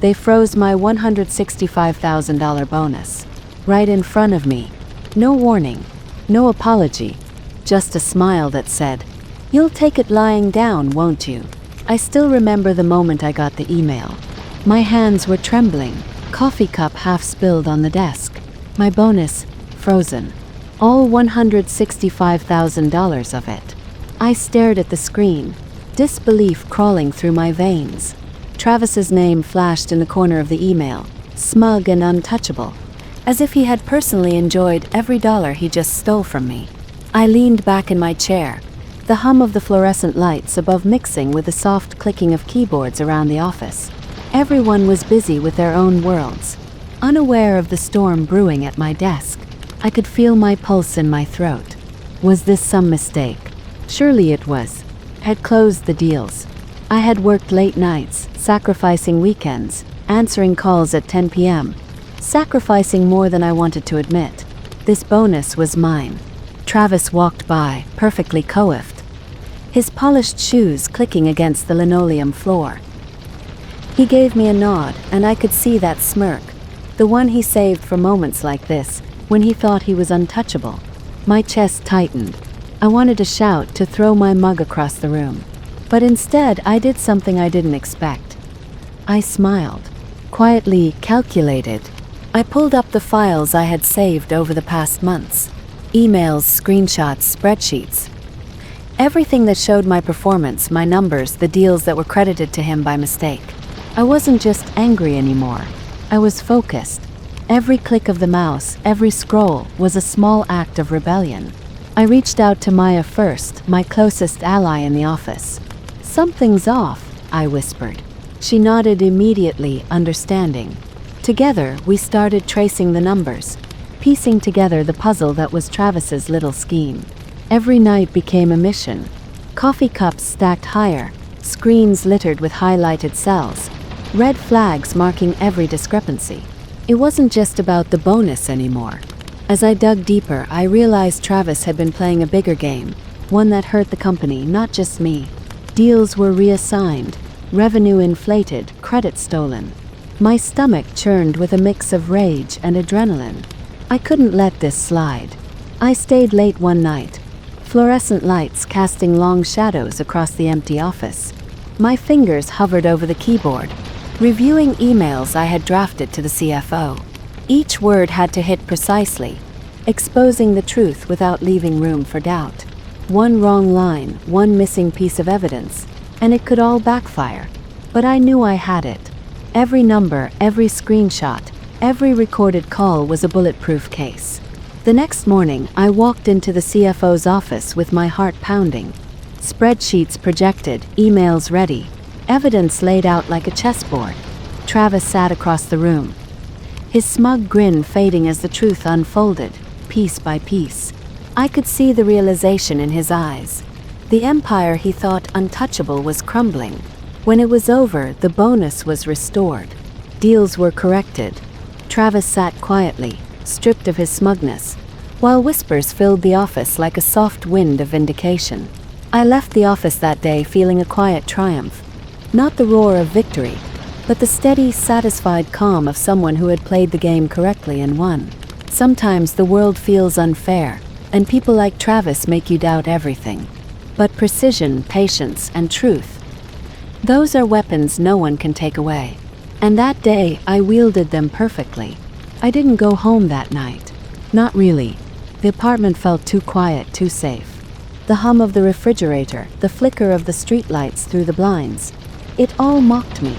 They froze my $165,000 bonus. Right in front of me. No warning. No apology. Just a smile that said, "You'll take it lying down, won't you?" I still remember the moment I got the email. My hands were trembling, coffee cup half spilled on the desk. My bonus, frozen. All $165,000 of it. I stared at the screen, disbelief crawling through my veins. Travis's name flashed in the corner of the email, smug and untouchable, as if he had personally enjoyed every dollar he just stole from me. I leaned back in my chair, the hum of the fluorescent lights above mixing with the soft clicking of keyboards around the office. Everyone was busy with their own worlds, unaware of the storm brewing at my desk. I could feel my pulse in my throat. Was this some mistake? Surely it was. I had closed the deals. I had worked late nights, sacrificing weekends, answering calls at 10 p.m., sacrificing more than I wanted to admit. This bonus was mine. Travis walked by, perfectly coiffed, his polished shoes clicking against the linoleum floor. He gave me a nod, and I could see that smirk, the one he saved for moments like this, when he thought he was untouchable. My chest tightened. I wanted to shout, to throw my mug across the room. But instead, I did something I didn't expect. I smiled. Quietly, calculated. I pulled up the files I had saved over the past months. Emails, screenshots, spreadsheets. Everything that showed my performance, my numbers, the deals that were credited to him by mistake. I wasn't just angry anymore. I was focused. Every click of the mouse, every scroll, was a small act of rebellion. I reached out to Maya first, my closest ally in the office. "Something's off," I whispered. She nodded immediately, understanding. Together, we started tracing the numbers, piecing together the puzzle that was Travis's little scheme. Every night became a mission. Coffee cups stacked higher, screens littered with highlighted cells, red flags marking every discrepancy. It wasn't just about the bonus anymore. As I dug deeper, I realized Travis had been playing a bigger game, one that hurt the company, not just me. Deals were reassigned, revenue inflated, credit stolen. My stomach churned with a mix of rage and adrenaline. I couldn't let this slide. I stayed late one night, fluorescent lights casting long shadows across the empty office. My fingers hovered over the keyboard, reviewing emails I had drafted to the CFO. Each word had to hit precisely, exposing the truth without leaving room for doubt. One wrong line, one missing piece of evidence, and it could all backfire. But I knew I had it. Every number, every screenshot, every recorded call was a bulletproof case. The next morning, I walked into the CFO's office with my heart pounding. Spreadsheets projected, emails ready, evidence laid out like a chessboard. Travis sat across the room, his smug grin fading as the truth unfolded, piece by piece. I could see the realization in his eyes. The empire he thought untouchable was crumbling. When it was over, the bonus was restored. Deals were corrected. Travis sat quietly, stripped of his smugness, while whispers filled the office like a soft wind of vindication. I left the office that day feeling a quiet triumph. Not the roar of victory, but the steady, satisfied calm of someone who had played the game correctly and won. Sometimes the world feels unfair, and people like Travis make you doubt everything. But precision, patience, and truth, those are weapons no one can take away. And that day, I wielded them perfectly. I didn't go home that night. Not really. The apartment felt too quiet, too safe. The hum of the refrigerator, the flicker of the streetlights through the blinds. It all mocked me.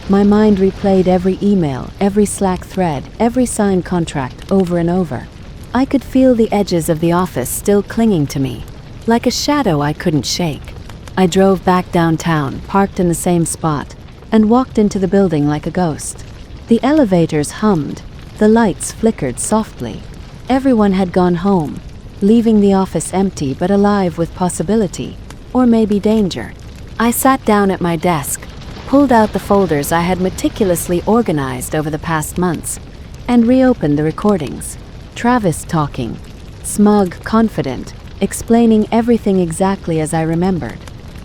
My mind replayed every email, every Slack thread, every signed contract over and over. I could feel the edges of the office still clinging to me, like a shadow I couldn't shake. I drove back downtown, parked in the same spot, and walked into the building like a ghost. The elevators hummed, the lights flickered softly. Everyone had gone home, leaving the office empty but alive with possibility, or maybe danger. I sat down at my desk, pulled out the folders I had meticulously organized over the past months, and reopened the recordings. Travis talking, smug, confident, explaining everything exactly as I remembered.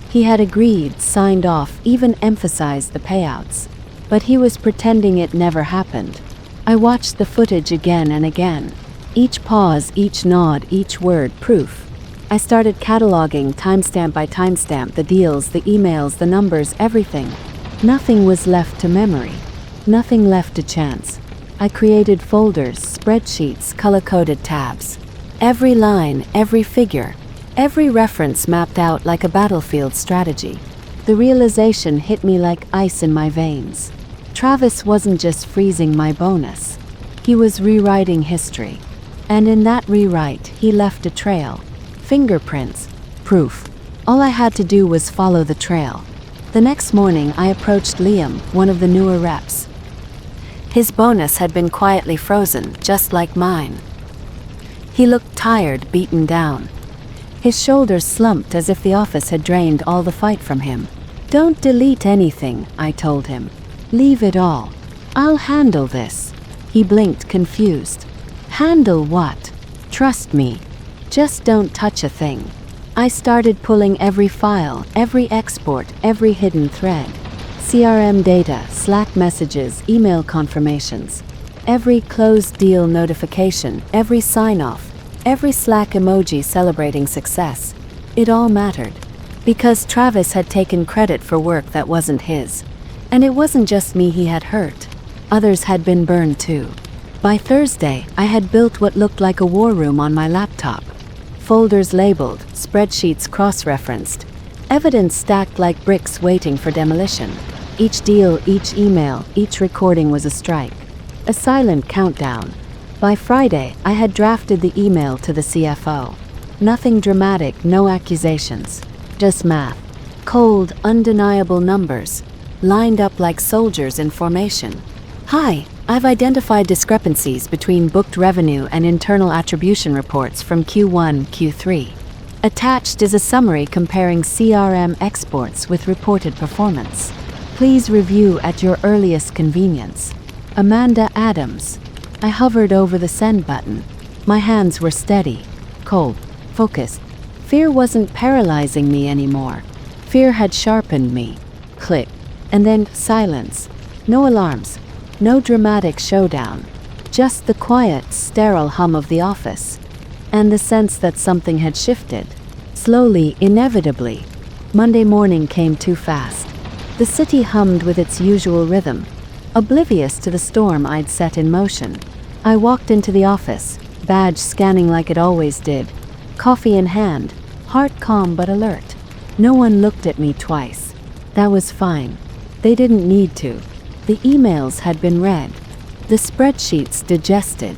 He had agreed, signed off, even emphasized the payouts. But he was pretending it never happened. I watched the footage again and again. Each pause, each nod, each word, proof. I started cataloging, timestamp by timestamp, the deals, the emails, the numbers, everything. Nothing was left to memory. Nothing left to chance. I created folders, spreadsheets, color-coded tabs. Every line, every figure, every reference mapped out like a battlefield strategy. The realization hit me like ice in my veins. Travis wasn't just freezing my bonus. He was rewriting history. And in that rewrite, he left a trail. Fingerprints. Proof. All I had to do was follow the trail. The next morning, I approached Liam, one of the newer reps. His bonus had been quietly frozen, just like mine. He looked tired, beaten down. His shoulders slumped as if the office had drained all the fight from him. "Don't delete anything," I told him. "Leave it all. I'll handle this." He blinked, confused. "Handle what?" "Trust me. Just don't touch a thing." I started pulling every file, every export, every hidden thread. CRM data, Slack messages, email confirmations. Every closed deal notification, every sign-off, every Slack emoji celebrating success. It all mattered. Because Travis had taken credit for work that wasn't his. And it wasn't just me he had hurt. Others had been burned too. By Thursday, I had built what looked like a war room on my laptop. Folders labeled, spreadsheets cross-referenced, evidence stacked like bricks waiting for demolition. Each deal, each email, each recording was a strike. A silent countdown. By Friday, I had drafted the email to the CFO. Nothing dramatic, no accusations. Just math. Cold, undeniable numbers. Lined up like soldiers in formation. "Hi, I've identified discrepancies between booked revenue and internal attribution reports from Q1, Q3. Attached is a summary comparing CRM exports with reported performance. Please review at your earliest convenience. Amanda Adams." I hovered over the send button. My hands were steady, cold, focused. Fear wasn't paralyzing me anymore. Fear had sharpened me. Click. And then silence. No alarms. No dramatic showdown. Just the quiet, sterile hum of the office. And the sense that something had shifted. Slowly, inevitably. Monday morning came too fast. The city hummed with its usual rhythm, oblivious to the storm I'd set in motion. I walked into the office, badge scanning like it always did, coffee in hand, heart calm but alert. No one looked at me twice. That was fine. They didn't need to. The emails had been read. The spreadsheets digested.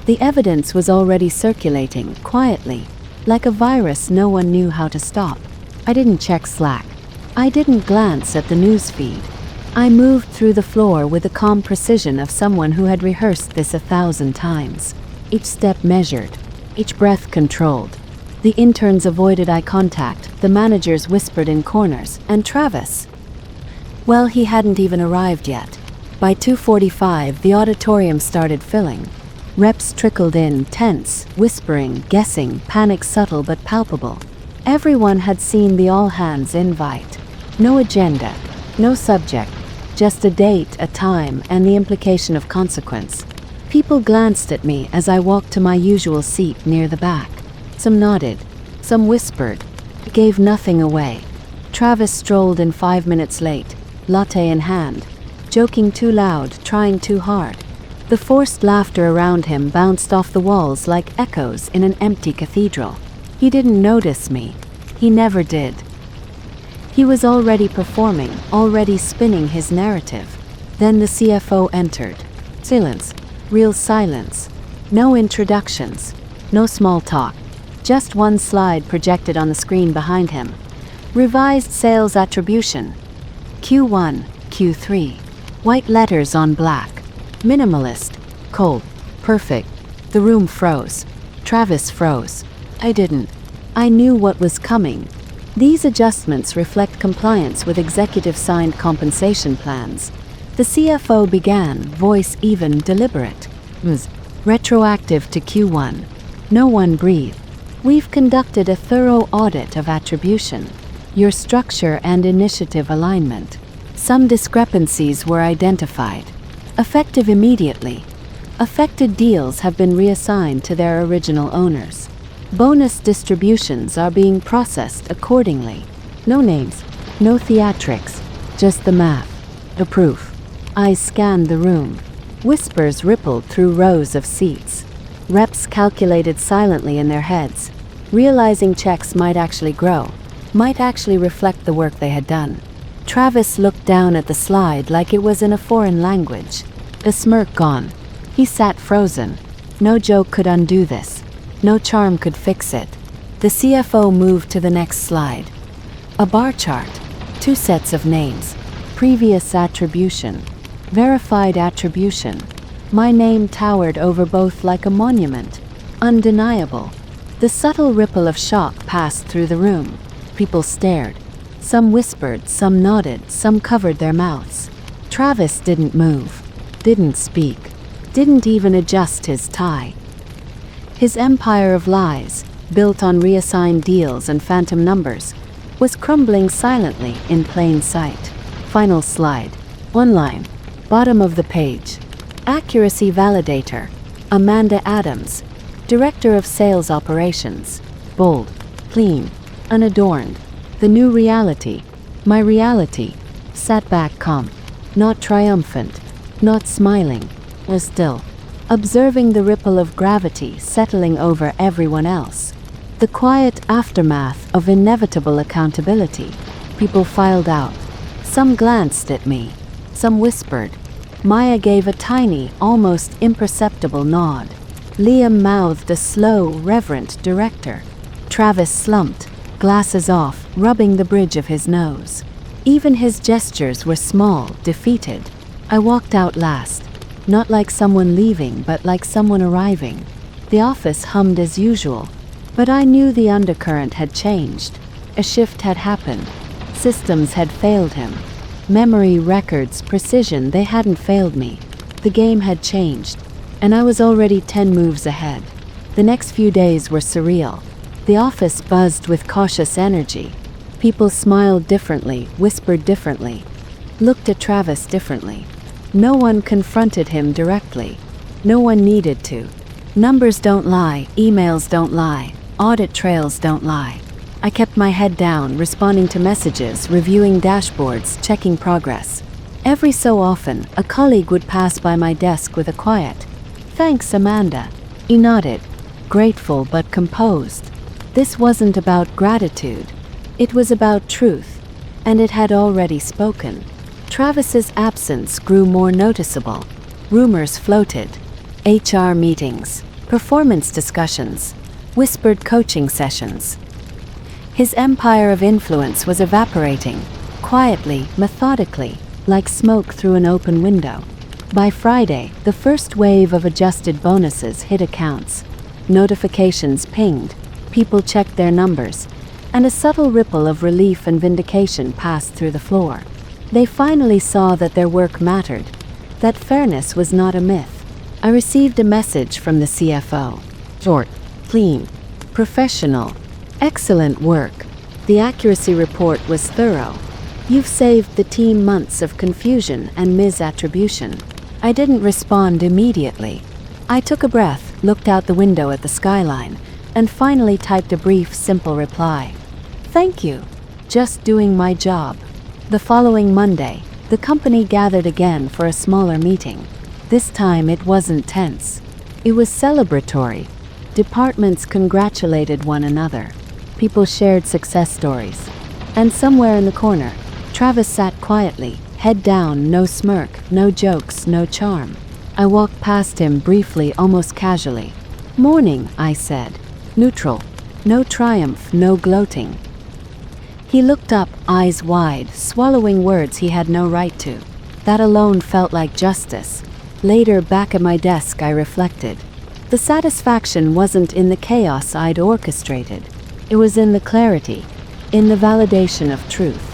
The evidence was already circulating, quietly, like a virus no one knew how to stop. I didn't check Slack. I didn't glance at the news feed. I moved through the floor with the calm precision of someone who had rehearsed this 1,000 times. Each step measured, each breath controlled. The interns avoided eye contact, the managers whispered in corners, and Travis, well, he hadn't even arrived yet. By 2:45, the auditorium started filling. Reps trickled in, tense, whispering, guessing, panic subtle but palpable. Everyone had seen the all-hands invite. No agenda, no subject, just a date, a time, and the implication of consequence. People glanced at me as I walked to my usual seat near the back. Some nodded, some whispered. It gave nothing away. Travis strolled in 5 minutes late, latte in hand, joking too loud, trying too hard. The forced laughter around him bounced off the walls like echoes in an empty cathedral. He didn't notice me. He never did. He was already performing, already spinning his narrative. Then the CFO entered. Silence. Real silence. No introductions. No small talk. Just one slide projected on the screen behind him. Revised sales attribution. Q1, Q3. White letters on black. Minimalist. Cold. Perfect. The room froze. Travis froze. I didn't. I knew what was coming. These adjustments reflect compliance with executive-signed compensation plans. The CFO began, voice even, deliberate. Retroactive to Q1. No one breathed. We've conducted a thorough audit of attribution, your structure and initiative alignment. Some discrepancies were identified. Effective immediately. Affected deals have been reassigned to their original owners. Bonus distributions are being processed accordingly. No names, no theatrics, just the math, the proof. Eyes scanned the room. Whispers rippled through rows of seats. Reps calculated silently in their heads, realizing checks might actually grow, might actually reflect the work they had done. Travis looked down at the slide like it was in a foreign language. The smirk gone. He sat frozen. No joke could undo this. No charm could fix it. The CFO moved to the next slide. A bar chart. 2 sets of names. Previous attribution. Verified attribution. My name towered over both like a monument. Undeniable. The subtle ripple of shock passed through the room. People stared. Some whispered, some nodded, some covered their mouths. Travis didn't move. Didn't speak. Didn't even adjust his tie. His empire of lies, built on reassigned deals and phantom numbers, was crumbling silently in plain sight. Final slide. 1 line. Bottom of the page. Accuracy Validator. Amanda Adams. Director of Sales Operations. Bold. Clean. Unadorned. The new reality. My reality. Sat back calm. Not triumphant. Not smiling. Was still. Observing the ripple of gravity settling over everyone else. The quiet aftermath of inevitable accountability. People filed out. Some glanced at me. Some whispered. Maya gave a tiny, almost imperceptible nod. Liam mouthed a slow, reverent director. Travis slumped, glasses off, rubbing the bridge of his nose. Even his gestures were small, defeated. I walked out last. Not like someone leaving, but like someone arriving. The office hummed as usual, but I knew the undercurrent had changed. A shift had happened. Systems had failed him. Memory, records, precision, they hadn't failed me. The game had changed, and I was already 10 moves ahead. The next few days were surreal. The office buzzed with cautious energy. People smiled differently, whispered differently, looked at Travis differently. No one confronted him directly. No one needed to. Numbers don't lie, emails don't lie, audit trails don't lie. I kept my head down, responding to messages, reviewing dashboards, checking progress. Every so often, a colleague would pass by my desk with a quiet, "Thanks, Amanda." He nodded, grateful but composed. This wasn't about gratitude. It was about truth, and it had already spoken. Travis's absence grew more noticeable. Rumors floated. HR meetings, performance discussions, whispered coaching sessions. His empire of influence was evaporating, quietly, methodically, like smoke through an open window. By Friday, the first wave of adjusted bonuses hit accounts. Notifications pinged, people checked their numbers, and a subtle ripple of relief and vindication passed through the floor. They finally saw that their work mattered, that fairness was not a myth. I received a message from the CFO. Short, clean, professional, excellent work. The accuracy report was thorough. You've saved the team months of confusion and misattribution. I didn't respond immediately. I took a breath, looked out the window at the skyline, and finally typed a brief, simple reply. Thank you. Just doing my job. The following Monday, the company gathered again for a smaller meeting. This time it wasn't tense. It was celebratory. Departments congratulated one another. People shared success stories. And somewhere in the corner, Travis sat quietly, head down, no smirk, no jokes, no charm. I walked past him briefly, almost casually. Morning, I said. Neutral. No triumph, no gloating. He looked up, eyes wide, swallowing words he had no right to. That alone felt like justice. Later, back at my desk, I reflected. The satisfaction wasn't in the chaos I'd orchestrated. It was in the clarity, in the validation of truth,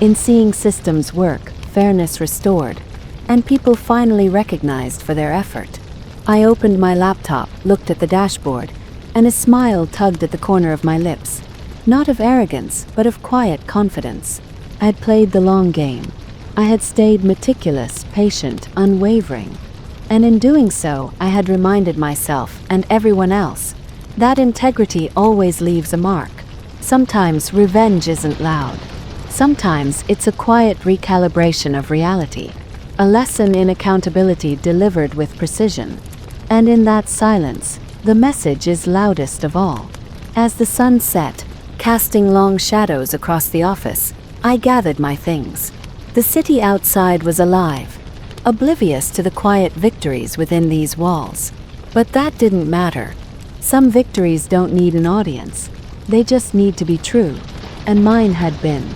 in seeing systems work, fairness restored, and people finally recognized for their effort. I opened my laptop, looked at the dashboard, and a smile tugged at the corner of my lips. Not of arrogance, but of quiet confidence. I'd played the long game. I had stayed meticulous, patient, unwavering. And in doing so, I had reminded myself, and everyone else, that integrity always leaves a mark. Sometimes revenge isn't loud. Sometimes it's a quiet recalibration of reality. A lesson in accountability delivered with precision. And in that silence, the message is loudest of all. As the sun set, casting long shadows across the office, I gathered my things. The city outside was alive, oblivious to the quiet victories within these walls. But that didn't matter. Some victories don't need an audience. They just need to be true. And mine had been.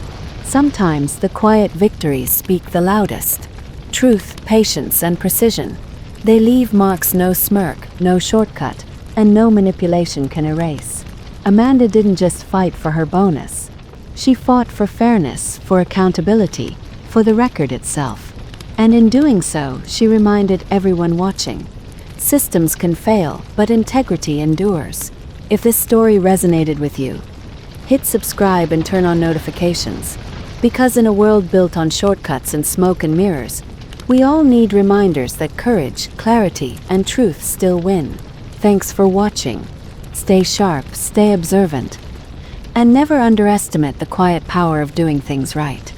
Sometimes the quiet victories speak the loudest. Truth, patience, and precision. They leave marks no smirk, no shortcut, and no manipulation can erase. Amanda didn't just fight for her bonus. She fought for fairness, for accountability, for the record itself. And in doing so, she reminded everyone watching. Systems can fail, but integrity endures. If this story resonated with you, hit subscribe and turn on notifications. Because in a world built on shortcuts and smoke and mirrors, we all need reminders that courage, clarity, and truth still win. Thanks for watching. Stay sharp, stay observant, and never underestimate the quiet power of doing things right.